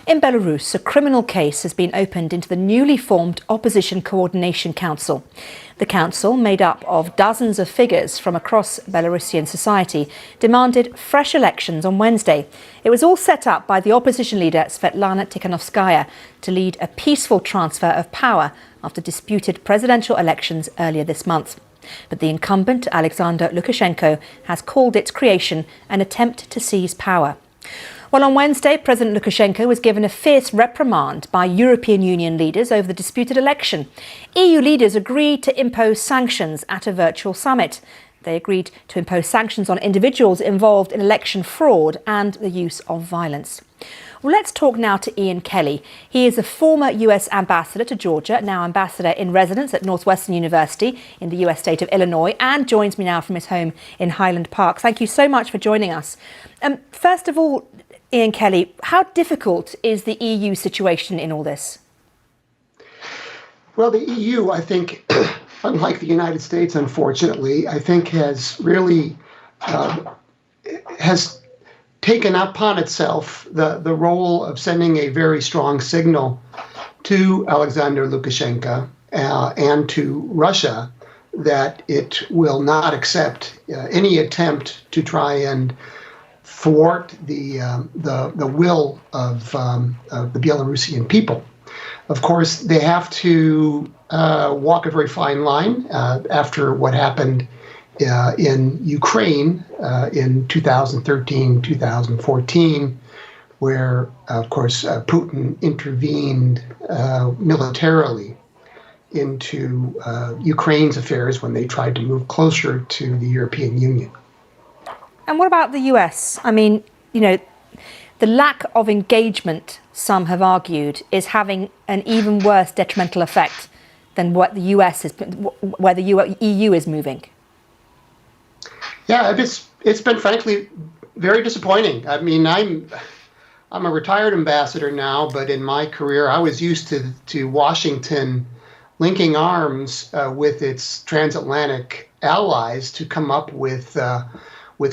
In Belarus, a criminal case has been opened into the newly formed Opposition Coordination Council. The council, made up of dozens of figures from across Belarusian society, demanded fresh elections on Wednesday. It was all set up by the opposition leader Svetlana Tikhanovskaya to lead a peaceful transfer of power after disputed presidential elections earlier this month. But the incumbent, Alexander Lukashenko, has called its creation an attempt to seize power. Well, on Wednesday, President Lukashenko was given a fierce reprimand by European Union leaders over the disputed election. EU leaders agreed to impose sanctions at a virtual summit. They agreed to impose sanctions on individuals involved in election fraud and the use of violence. Well, let's talk now to Ian Kelly. He is a former US ambassador to Georgia, now ambassador in residence at Northwestern University in the US state of Illinois, and joins me now from his home in Highland Park. Thank you so much for joining us. First of all, Ian Kelly, how difficult is the EU situation in all this? Well, the EU, I think, unlike the United States, unfortunately, I think has really has taken upon itself the role of sending a very strong signal to Alexander Lukashenko and to Russia that it will not accept any attempt to try and thwart the will of the Belarusian people. Of course, they have to walk a very fine line after what happened in Ukraine in 2013, 2014, where, of course, Putin intervened militarily into Ukraine's affairs when they tried to move closer to the European Union. And what about the US? I mean, you know, the lack of engagement, some have argued, is having an even worse detrimental effect than what the US is, where the EU is moving. Yeah, it's been frankly very disappointing. I mean, I'm a retired ambassador now, but in my career, I was used to Washington linking arms with its transatlantic allies to come up with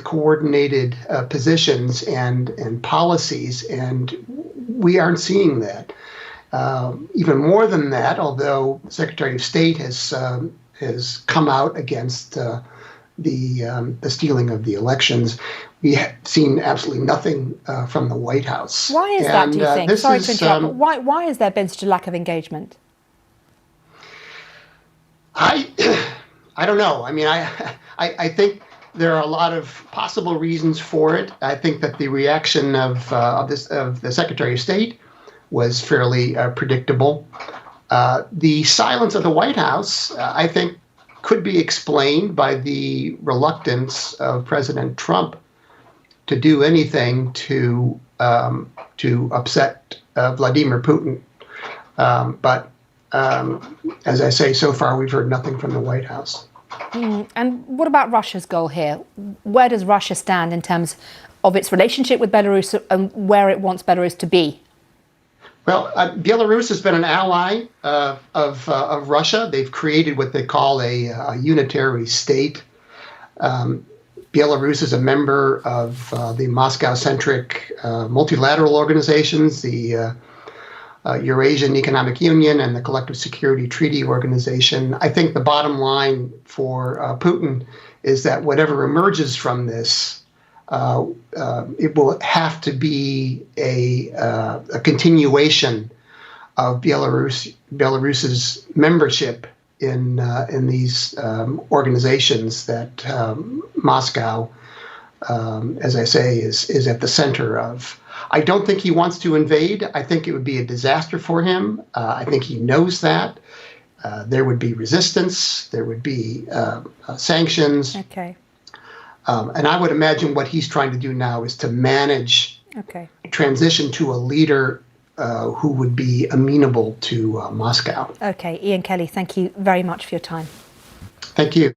coordinated positions and policies, and we aren't seeing that. Even more than that, although Secretary of State has come out against the stealing of the elections, we have seen absolutely nothing from the White House. Why is that, do you think? Sorry to interrupt, but why has there been such a lack of engagement? I don't know. I mean, I think there are a lot of possible reasons for it. I think that the reaction of the Secretary of State was fairly predictable. The silence of the White House, I think, could be explained by the reluctance of President Trump to do anything to upset Vladimir Putin. But as I say, so far we've heard nothing from the White House. And what about Russia's goal here? Where does Russia stand in terms of its relationship with Belarus and where it wants Belarus to be? Well, Belarus has been an ally of Russia. They've created what they call a unitary state. Belarus is a member of the Moscow-centric multilateral organizations, the Eurasian Economic Union and the Collective Security Treaty Organization. I think the bottom line for Putin is that whatever emerges from this, it will have to be a continuation of Belarus's membership in these organizations that Moscow, as I say, is at the center of. I don't think he wants to invade. I think it would be a disaster for him. I think he knows that. There would be resistance. There would be sanctions. Okay. And I would imagine what he's trying to do now is to manage transition to a leader who would be amenable to Moscow. Okay. Ian Kelly, thank you very much for your time. Thank you.